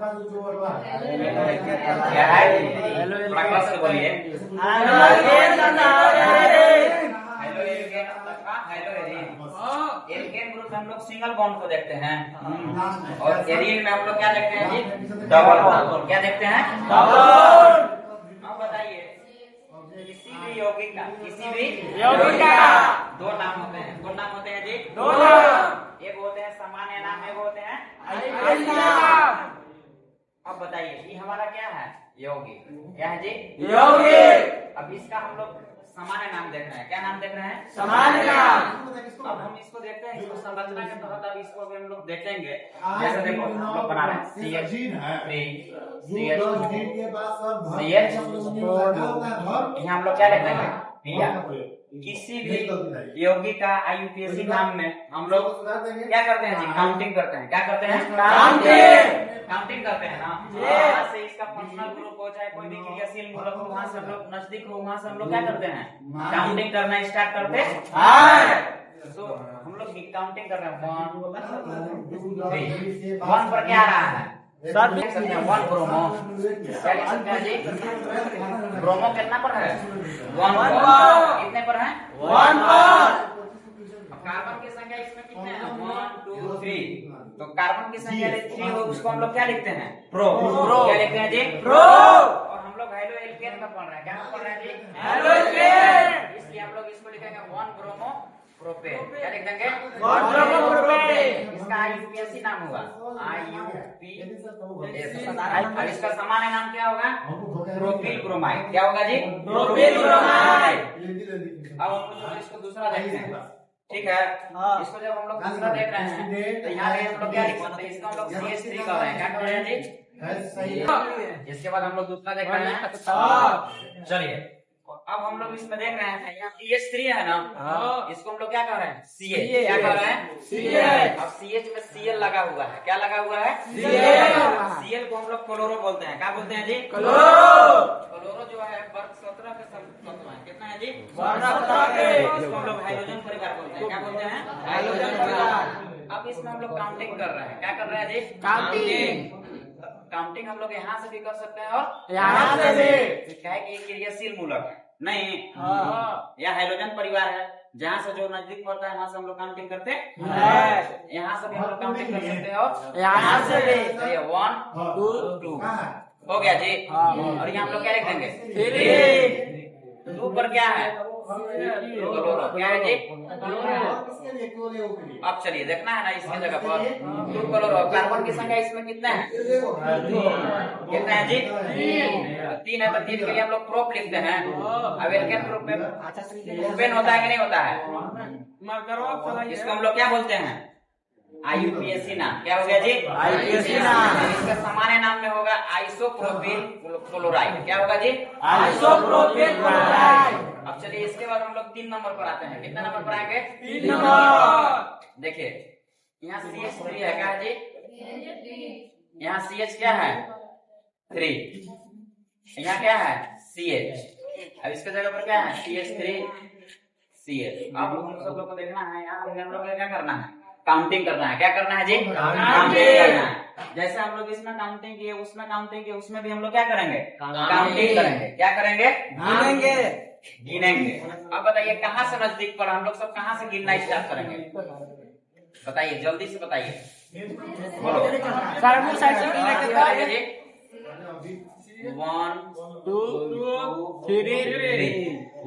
क्या है? थोड़ा क्लास से बोलिए। हेलो एल्केन ग्रुप में हम लोग सिंगल बॉन्ड को देखते हैं और एरिन में हम लोग क्या देखते हैं जी? Double bond. क्या देखते हैं? डबल। अब बताइए किसी भी यौगिक का दो नाम होते हैं। कौन नाम होते हैं जी? दो नाम। एक होते हैं सामान्य नाम, एक होते हैं आयुर्वेदिक नाम। अब बताइए ये हमारा क्या है? यौगिक। क्या है जी? यौगिक। अब इसका हम लोग सामान्य नाम देख रहे हैं। क्या नाम देख रहे हैं? सामान्य नाम। अब हम इसको देखते हैं, इसको संरचना के तहत अब इसको भी हम लोग देखेंगे। जैसे देखो हम लोग बना रहे हैं यहाँ हम लोग क्या लिख देंगे? किसी भी यौगिक का आईयूपीएसी नाम में हम लोग क्या करते हैं जी? काउंटिंग करते हैं। क्या करते हैं? काउंटिंग करते हैं ना। वहाँ से इसका फंक्शनल ग्रुप हो चाहे कोई भी क्रियाशील मूलक हो, वहाँ से हम लोग नजदीक हो, वहाँ से हम लोग क्या करते हैं? काउंटिंग करना स्टार्ट करते हैं। तो हम लोग काउंटिंग कर रहे हैं 1 2 3। 1 पर क्या आ रहा है? सर देख सकते हैं 1 ब्रोमो। क्या लिख सकते हैं जी? ब्रोमो कितना पर है? 1 पर। कितने पर है? 1 पर। कार्बन की संख्या इसमें कितने हैं? 1 2 3। तो कार्बन की संख्या 3 हो उसको हम लोग क्या लिखते हैं? प्रो। क्या लिखते हैं जी? प्रो। और हम लोग हाइड्रो एल्केन का पढ़ रहे हैं। क्या पढ़ रहे हैं जी? Hydro alkene. इसलिए हम लोग इसको लिखेंगे 1 ब्रोमो प्रोपेन। क्या लिख देंगे? 1 ब्रोमो प्रोपेन। इसका आईयूपीएसी नाम होगा आईयूपीएसी। और इसका सामान्य नाम क्या होगा? Propyl bromide. क्या होगा जी? Propyl bromide. अब हम लोग इसको दूसरा देखते हैं। ठीक है, इसको जब हम लोग दूसरा देख रहे हैं तो यहाँ पे हम लोग क्या लिख सकते हैं? इसको हम लोग CH3 कर रहे हैं। क्या कर रहे हैं जी? इसके बाद हम लोग दूसरा देख रहे हैं। चलिए अब हम लोग इसमें देख रहे हैं यहाँ CH3 है ना, इसको हम लोग क्या कर रहे हैं? CH। क्या कर रहे हैं? CH। अब CH में Cl लगा हुआ है। क्या लगा हुआ है? Cl को हम लोग क्लोरो बोलते हैं। क्या बोलते हैं जी? क्लोरो जो है वर्ग 17 के तत्व है। कितना है जी? वर्ग 17 के। इसको हम लोग हाइड्रोजन परिवार बोलते हैं। क्या बोलते हैं? हाइड्रोजन परिवार। अब इसमें हम लोग काउंटिंग कर रहे हैं। क्या कर रहे हैं जी? काउंटिंग हम लोग यहाँ से भी कर सकते हैं और यहाँ से भी। क्या है कि ये क्रियाशील मूलक है नहीं? यह हाइड्रोजन परिवार है। जहाँ से जो नजदीक पड़ता है वहाँ से हम लोग काउंटिंग करते हैं। यहाँ से भी हम लोग काउंटिंग कर सकते हैं और यहाँ से भी। 1 2 2 हो गया जी। और यहाँ हम लोग क्या लिख देंगे? 2 पर क्या है? क्या है जी? अब चलिए देखना है ना इसकी जगह पर 2 क्लोरो। कार्बन की संख्या इसमें कितने हैं? कितने हैं जी? 3 है। तो 3 के लिए हम लोग प्रोप लिखते हैं। अब एल्केन ग्रुप में प्रोपेन होता है कि नहीं होता है? इसको हम लोग क्या बोलते हैं? आईयूपीएसी नाम। क्या हो गया जी? आईयूपीएसी नाम। इसका सामान्य नाम में होगा आइसोप्रोपिल क्लोराइड। क्या होगा जी? Isopropyl chloride. अब चलिए इसके बाद हम लोग 3 नंबर पर आते हैं। कितने नंबर पर आएंगे? 3 नंबर। देखिए यहाँ CH3 है। क्या है जी? यहाँ CH क्या है? 3। यहाँ क्या है? CH। अब इसके जगह पर क्या है? CH3 CH। अब हम सब लोग को देखना है यहाँ हम लोग को क्या करना है? काउंटिंग करना है। क्या करना है जी? काउंटिंग करना है। जैसे हम लोग इसमें काउंटिंग किए, उसमें काउंटिंग किए, उसमें भी हम लोग क्या करेंगे? काउंटिंग करेंगे। क्या करेंगे? गिनेंगे। अब बताइए कहाँ से नजदीक पर हम लोग सब कहाँ से गिनना स्टार्ट करेंगे? बताइए जल्दी से बताइए। बोलो 1 2 3।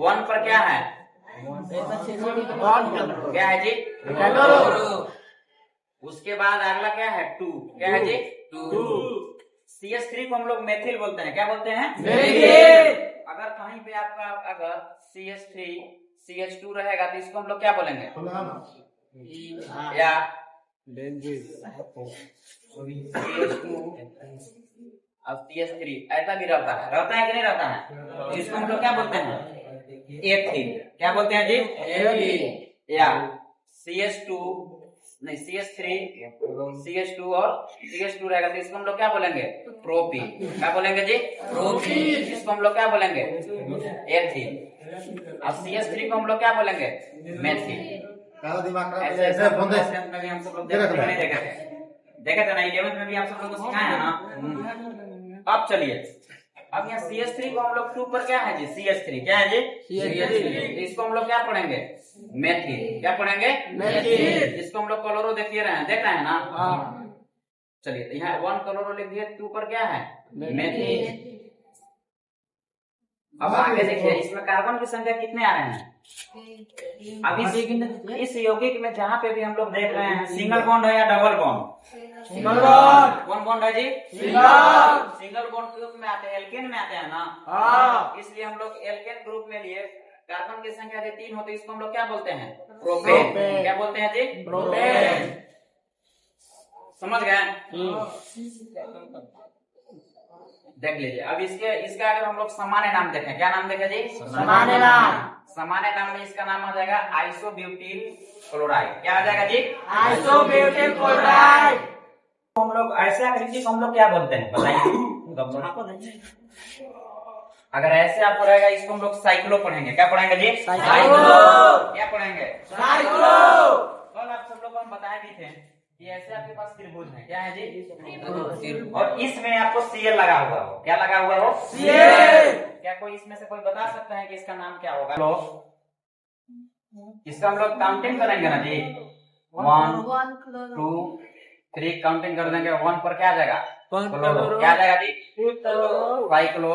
1 पर क्या है? क्या है जी? उसके बाद अगला क्या है? 2। क्या है जी? 2। CH3 को हम लोग मेथिल बोलते हैं। क्या बोलते हैं? मेथिल। अगर कहीं पे आपका अगर CH3 CH2 रहेगा तो इसको हम लोग क्या बोलेंगे? या CH2 अब CH3 ऐसा भी रहता है कि नहीं रहता है? तो इसको हम लोग क्या बोलते हैं? एथिल। क्या बोलते हैं जी? एथिल। या CH2 नहीं CH3 CH2 और CH2 रहेगा तो इसको हम लोग क्या बोलेंगे? प्रोपीन। क्या बोलेंगे जी? प्रोपीन। इसको हम लोग क्या बोलेंगे? एथिल। अब CH3 को हम लोग क्या बोलेंगे? मेथिल। ऐसे ऐसे हम सब लोग देखते हैं। देखे थे ना 11th में भी आप सब लोग को सिखाया है ना। अब चलिए, अब यहाँ CH3 को हम लोग 2 पर क्या है जी, CH3 क्या है जी, CH3। इसको हम लोग क्या पढ़ेंगे, मेथिल। क्या पढ़ेंगे, मेथिल। इसको हम लोग क्लोरो देख रहे हैं ना। चलिए, तो यहाँ 1 क्लोरो लिख दिए, 2 पर क्या है, मेथिल। अब आगे देखिए, इसमें कार्बन की संख्या कितने आ रहे हैं। अब इस यौगिक में जहाँ पे भी हम लोग देख रहे हैं सिंगल बॉन्ड है या डबल बॉन्ड, सिंगल बॉन्ड। कौन बॉन्ड है जी, सिंगल बॉन्ड ग्रुप में आते हैं, एल्केन में आते हैं ना। इसलिए हम लोग एल्केन ग्रुप में लिए कार्बन की संख्या यदि 3 होती है, इसको हम लोग क्या बोलते हैं, प्रोपेन। क्या बोलते हैं जी, प्रोपेन। समझ गए। देख लीजिए, अब इसका अगर हम लोग सामान्य नाम देखें, क्या नाम देखें जी, सामान्य नाम। सामान्य नाम में इसका नाम आ जाएगा आइसोब्यूटिल क्लोराइड। क्या आ जाएगा जी, आइसोब्यूटिल क्लोराइड। हम लोग ऐसे आकृति को हम लोग क्या बोलते हैं बताइए। अगर ऐसे आपको रहेगा, इसको हम लोग साइक्लो पढ़ेंगे। क्या पढ़ेंगे जी, साइक्लो। क्या पढ़ेंगे, साइक्लो। कल आप सब लोग को हम बताए भी थे कि ऐसे आपके पास त्रिभुज है। क्या है जी, और इसमें आपको Cl लगा हुआ हो। क्या लगा हुआ हो, Cl। क्या कोई इसमें से कोई बता सकता है कि इसका नाम क्या होगा। इसका हम लोग काउंटिंग करेंगे ना जी, 1 2 3 काउंटिंग कर देंगे। 1 पर क्या आ जाएगा, क्या आ जाएगा जी, साइक्लो।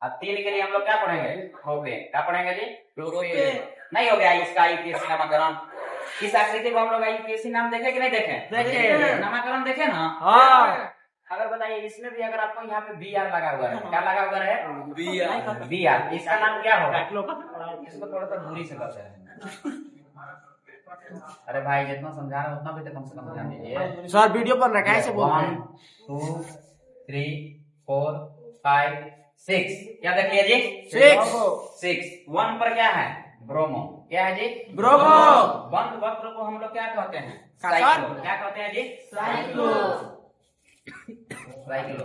अब 3 के लिए हम लोग क्या पढ़ेंगे, प्रोपेन। क्या पढ़ेंगे जी, प्रोपेन। नहीं हो गया इसका आईपीएसी नामकरण। इस आकृति को हम लोग आईपीएसी नाम देखे कि नहीं देखे, देखे। नामकरण देखे ना। हाँ। अगर बताइए, इसमें भी अगर आपको यहाँ पे BR लगा हुआ है, क्या लगा हुआ है, BR। इसका नाम क्या होगा, इसको थोड़ा सा दूरी से करते हैं। अरे भाई, जितना समझा रहे उतना भी तो कम से कम ध्यान दीजिए सर। वीडियो पर रखा है, 1 2 3 4 5 6। क्या देखिए जी, 6। 1 पर क्या है, ब्रोमो। क्या है जी, ब्रोमो। बंद वक्र को हम लोग क्या कहते हैं, साइक्लो। क्या कहते हैं जी, साइक्लो। साइक्लो।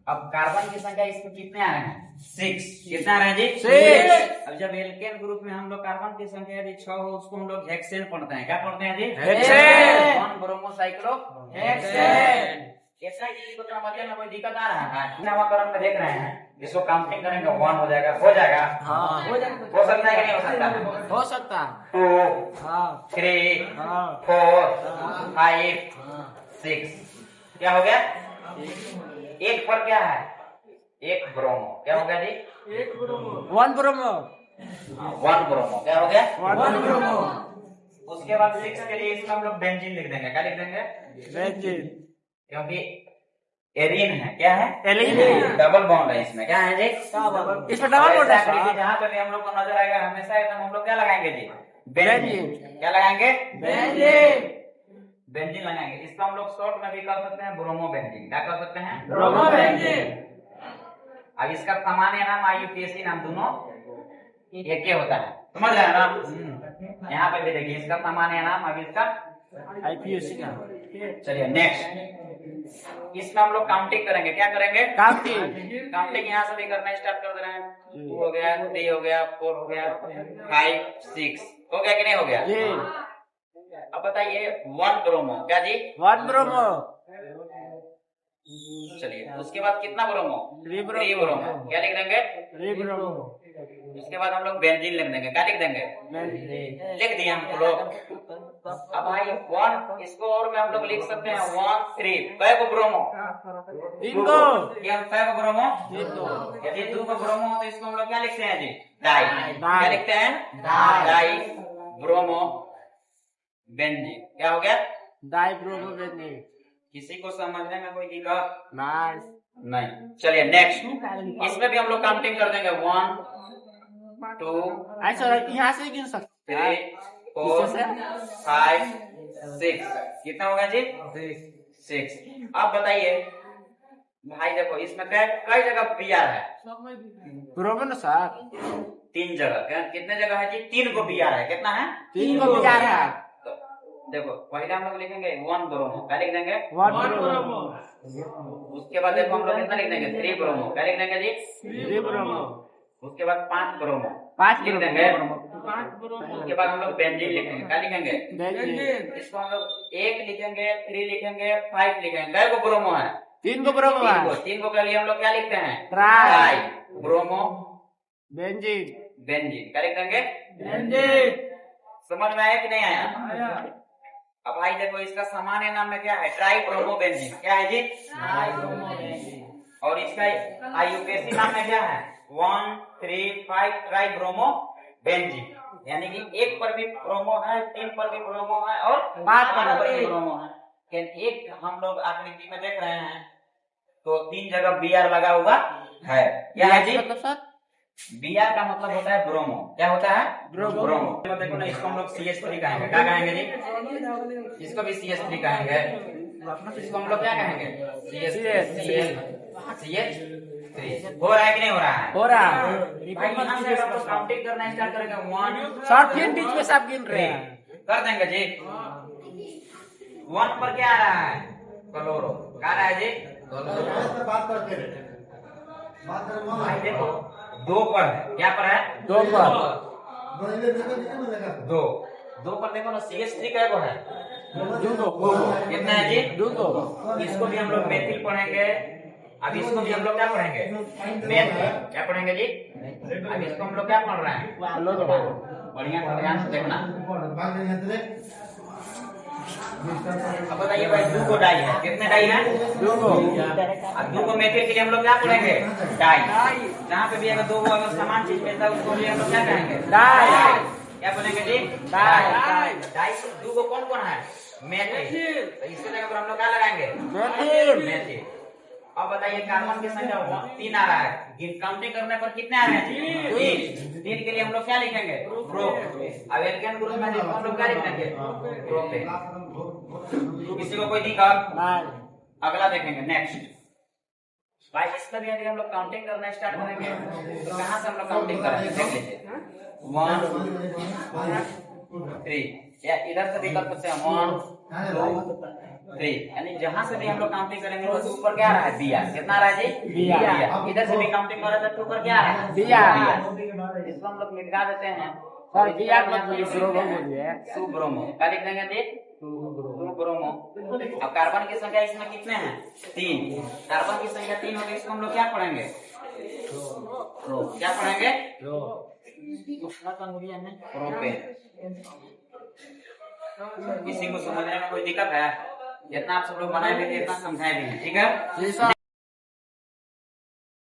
अब कार्बन की संख्या इसमें कितने आ रहे हैं, 6। कितने आ रहे हैं जी, 6। अब जब एल्केन ग्रुप में हम लोग कार्बन की संख्या यदि 6 हो, उसको हम लोग हेक्सेन पढ़ते हैं। क्या पढ़ते हैं जी, हेक्सेन। 1 bromo cyclo hexane. ऐसा किसी को समझने में कोई दिक्कत आ रहा है, नामकरण में देख रहे हैं, इसको काउंटिंग करेंगे 1 हो जाएगा, हो जाएगा। हाँ, हो जाएगा। हो सकता है कि नहीं हो सकता, हो सकता है। 2 3 4 5 6। क्या हो गया, 1 पर क्या है, 1 ब्रोमो। क्या हो गया जी, 1 ब्रोमो। 1 ब्रोमो। 1 ब्रोमो। क्या हो गया, 1 ब्रोमो। उसके बाद 6 के लिए इसमें हम लोग बेंजीन लिख देंगे। क्या लिख देंगे, बेंजीन। क्योंकि एरीन है। क्या है, एरीन। डबल बॉन्ड है इसमें। क्या है जी, इसमें डबल बॉन्ड है। जहां पे भी हम लोग को नजर आएगा, हमेशा एकदम हम लोग क्या लगाएंगे जी, बेंजीन। क्या लगाएंगे, बेंजीन। बेंजीन लगाएंगे। इसको हम लोग शॉर्ट में भी कर सकते हैं, ब्रोमो बेंजीन। क्या कर सकते हैं, ब्रोमो बेंजीन। अब इसका सामान्य नाम आईयूपीएसी नाम दोनों एक ही होता है। समझ रहे हैं ना। यहाँ पे भी देखिए, इसका सामान्य नाम, अब इसका आईपीएसी नाम। चलिए नेक्स्ट, इसमें हम लोग काउंटिंग करेंगे। क्या करेंगे, काउंटिंग। काउंटिंग यहाँ से भी करना स्टार्ट कर दे रहे हैं। 2 हो गया, 3 हो गया, 4 हो गया, 5 6 हो गया कि नहीं हो गया। अब बताइए 1 ब्रोमो। क्या जी, 1 ब्रोमो। चलिए, उसके बाद कितना ब्रोमो, 3 ब्रोमो। क्या लिख देंगे, 3 ब्रोमो। उसके बाद हम लोग बेंजीन लिख देंगे। क्या लिख देंगे, लिख दिए हम लोग। अब भाई 1, इसको और में हम लोग लिख सकते हैं 1 3। कै को ब्रोमो, इनको। क्या कै को ब्रोमो, यदि 2 को ब्रोमो हो तो इसको हम लोग क्या लिखते हैं जी, डाई। क्या लिखते हैं, डाई ब्रोमो बेंजीन। क्या हो गया, डाई ब्रोमो बेंजीन। किसी को समझने में कोई दिक्कत नहीं। चलिए नेक्स्ट, इसमें भी हम लोग काउंटिंग कर देंगे। 1 2 ऐसा यहाँ से गिन सकते हैं, 3 4 5 6। कितना हो गया जी, 6। अब बताइए भाई, देखो इसमें कई जगह BR है, बरोबर ना सर, 3 जगह। कितने जगह है जी, 3 को BR है। कितना है, 3 को BR है। देखो पहले हम लोग लिखेंगे 1 ब्रोमो। क्या लिख देंगे, 1 ब्रोमो। उसके बाद देखो हम लोग कितना लिख देंगे, 3 ब्रोमो। क्या लिख देंगे जी, 3 ब्रोमो। उसके बाद 5 ब्रोमो 5 लिख देंगे। ब्रोमो। उसके बाद हम लोग बेंजीन लिखेंगे। क्या लिखेंगे? बेंजीन। इसको हम लोग 1 लिखेंगे, 3 लिखेंगे, 5 लिखेंगे। कै गो ब्रोमो है? 3 गो ब्रोमो है। 3 गो के लिए हम लोग क्या लिखते हैं? Try bromo benzene. बेंजीन। क्या लिखेंगे? बेंजीन। समझ में आया कि नहीं आया? अब भाई देखो, इसका सामान्य नाम में क्या है? Try bromo benzene. क्या है जी? और इसका आईयूपीएसी नाम में क्या है? 1, 3, 5 ट्राई ब्रोमो बेंजीन। यानी कि 1 पर भी ब्रोमो है, 3 पर भी ब्रोमो है और 5 पर भी ब्रोमो है। एक हम लोग आकृति में देख रहे हैं तो 3 जगह Br लगा हुआ है। क्या है जी? Br का मतलब होता है ब्रोमो। क्या होता है? ब्रोमो। देखो ना, इसको हम लोग CH3 कहेंगे। क्या कहेंगे जी? इसको भी CH3 कहेंगे। इसको हम लोग क्या कहेंगे? CH3। हो रहा है कि नहीं हो रहा है? हो रहा है। भाई यहाँ से हम लोग काउंटिंग करना स्टार्ट करेंगे। 1 शॉर्ट गिन बीच में सब गिन रहे हैं। कर देंगे जी। 1 पर क्या आ रहा है? क्लोरो। क्या आ रहा है जी? भाई देखो, 2 पर है। क्या पर है? 2 पर। 2 पर देखो ना, CH3 क्या है? 2 कितना है जी? 2। इसको भी हम लोग मेथिल पढ़ेंगे। अब इसको भी हम लोग क्या पढ़ेंगे? मेथिल। क्या पढ़ेंगे जी? अब इसको हम लोग क्या पढ़ रहे हैं? बढ़िया से ध्यान से देखना। अब बताइए भाई, 2 को डाई है। कितने डाई है? 2 को। अब 2 को मेथिल के लिए हम लोग क्या पढ़ेंगे? डाई। जहाँ पे भी अगर 2 को अगर समान चीज मिलता है उसको भी हम लोग क्या कहेंगे? डाई। क्या बोलेंगे जी? डाई। डाई से 2 को कौन कौन है? मेथिल। तो इसके जगह पर हम लोग क्या लगाएंगे? मेथिल। अब बताइए, कार्बन की संख्या 3 आ रहा है। काउंटिंग करने पर कितने आ रहे हैं? 3 के लिए हम लोग क्या लिखेंगे? प्रो। अब एल्केन ग्रुप में देखो हम लोग क्या लिखेंगे? प्रोपेन। किसी को कोई दिक्कत? अगला देखेंगे, नेक्स्ट। भाई इसमें भी यदि हम लोग काउंटिंग करना स्टार्ट करेंगे तो कहाँ से हम लोग काउंटिंग करेंगे? देख लीजिए। 1, 3 या इधर से भी कर सकते हैं। 1, 2, 3। यानी जहां से भी हम लोग काउंटिंग करेंगे तो ऊपर क्या आ रहा है? Br। कितना आ रहा है जी? Br। इधर से भी काउंटिंग कर रहे थे तो ऊपर क्या आ रहा है? Br। इसको हम लोग मिटा देते हैं। सर Br मतलब सुब्रोमो। क्या लिख देंगे जी? सुब्रोमो। अब कार्बन की संख्या इसमें कितने हैं? 3। कार्बन की संख्या 3 होगी। इसको हम लोग क्या पढ़ेंगे? क्या पढ़ेंगे? प्रोपेन। किसी को समझने में कोई दिक्कत है? जितना आप सब लोग बनाए भी इतना समझाए भी है। ठीक है।